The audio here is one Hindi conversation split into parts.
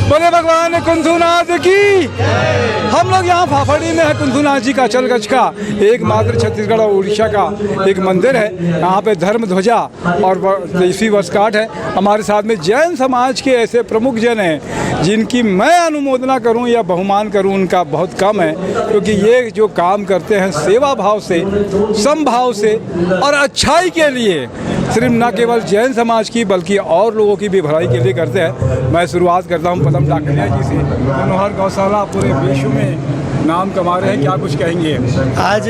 बोले भगवान कुंथुनाथ की। हम लोग यहाँ फाफड़ी में है कुंथुनाथ जी का अचल गज का एकमात्र छत्तीसगढ़ और उड़ीसा का एक मंदिर है। यहाँ पे धर्म ध्वजा और 23वीं वर्षगांठ है। हमारे साथ में जैन समाज के ऐसे प्रमुख जन हैं जिनकी मैं अनुमोदना करूं या बहुमान करूं उनका बहुत कम है, क्योंकि ये जो काम करते हैं सेवा भाव से, समभाव से और अच्छाई के लिए, सिर्फ न केवल जैन समाज की बल्कि और लोगों की भी भलाई के लिए करते हैं। मैं शुरुआत करता हूं पदम डाकरिया जी से। मनोहर गौशाला पूरे विश्व में नाम कमा रहे हैं, क्या कुछ कहेंगे? आज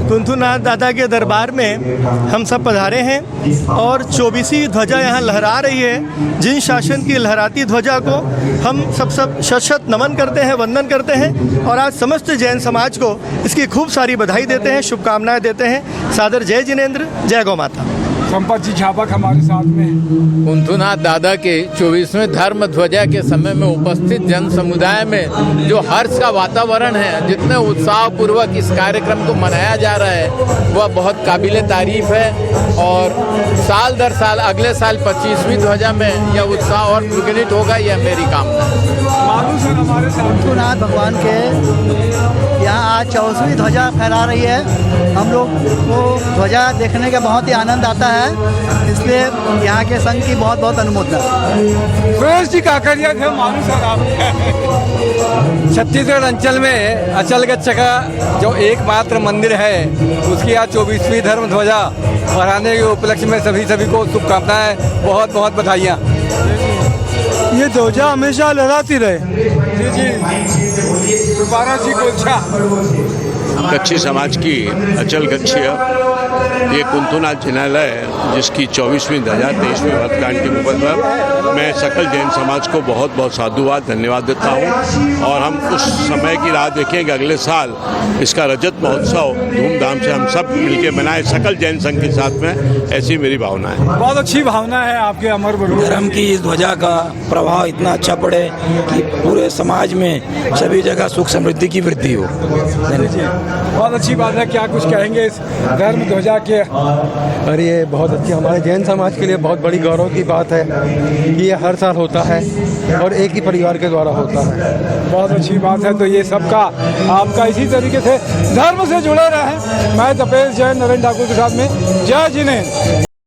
कुंथुनाथ दादा के दरबार में हम सब पधारे हैं और 24वीं ध्वजा यहाँ लहरा रही है। जिन शासन की लहराती ध्वजा को हम सब शत नमन करते हैं, वंदन करते हैं और आज समस्त जैन समाज को इसकी खूब सारी बधाई देते हैं, शुभकामनाएं देते हैं। सादर जय जिनेंद्र, जय गौ माता। संपत जी झापक हमारे साथ में। कुंथुनाथ दादा के 24वें धर्म ध्वजा के समय में उपस्थित जन समुदाय में जो हर्ष का वातावरण है, जितने उत्साहपूर्वक इस कार्यक्रम को मनाया जा रहा है, वह बहुत काबिले तारीफ है। और साल दर साल अगले साल 25वीं ध्वजा में यह उत्साह और द्विगुणित होगा, यह मेरी कामना है। कुंथुनाथ भगवान के यहाँ आज 24वीं ध्वजा फहरा रही है। हम लोग को ध्वजा देखने का बहुत ही आनंद आता है, इसलिए यहाँ के संघ की बहुत बहुत अनुमोदना। सुरेश जी काकरिया थे मालूम सर आप। छत्तीसगढ़ अंचल में अचल गच्छ का जो एकमात्र मंदिर है, उसकी आज 24वीं धर्म ध्वजा फहराने के उपलक्ष्य में सभी को शुभकामनाएं, बहुत बहुत बधाइयाँ। ये ध्वजा हमेशा लहराती रहे। जी जी, दोबारा जी को गच्छी समाज की अचल गच्छी ये कुंथुनाथ जिनालय जिसकी 24वीं ध्वजा 23वीं वर्षगांठ के ऊपर पर मैं सकल जैन समाज को बहुत बहुत साधुवाद धन्यवाद देता हूँ। और हम उस समय की राह देखेंगे अगले साल इसका रजत महोत्सव धूमधाम से हम सब मिलकर मनाएं, सकल जैन संघ के साथ में। ऐसी मेरी भावना है। बहुत अच्छी भावना है आपके अमर बरूद। धर्म की इस ध्वजा का प्रभाव इतना अच्छा पड़े कि पूरे समाज में सभी जगह सुख समृद्धि की वृद्धि हो। बहुत अच्छी बात है। क्या कुछ कहेंगे इस धर्म ध्वजा के? अरे ये बहुत अच्छी, हमारे जैन समाज के लिए बहुत बड़ी गौरव की बात है कि ये हर साल होता है और एक ही परिवार के द्वारा होता है। बहुत अच्छी बात है। तो ये सबका आपका इसी तरीके से धर्म से जुड़े रहें। मैं तपेश जैन नरेंद्र ठाकुर के साथ में जय जिनेंद्र।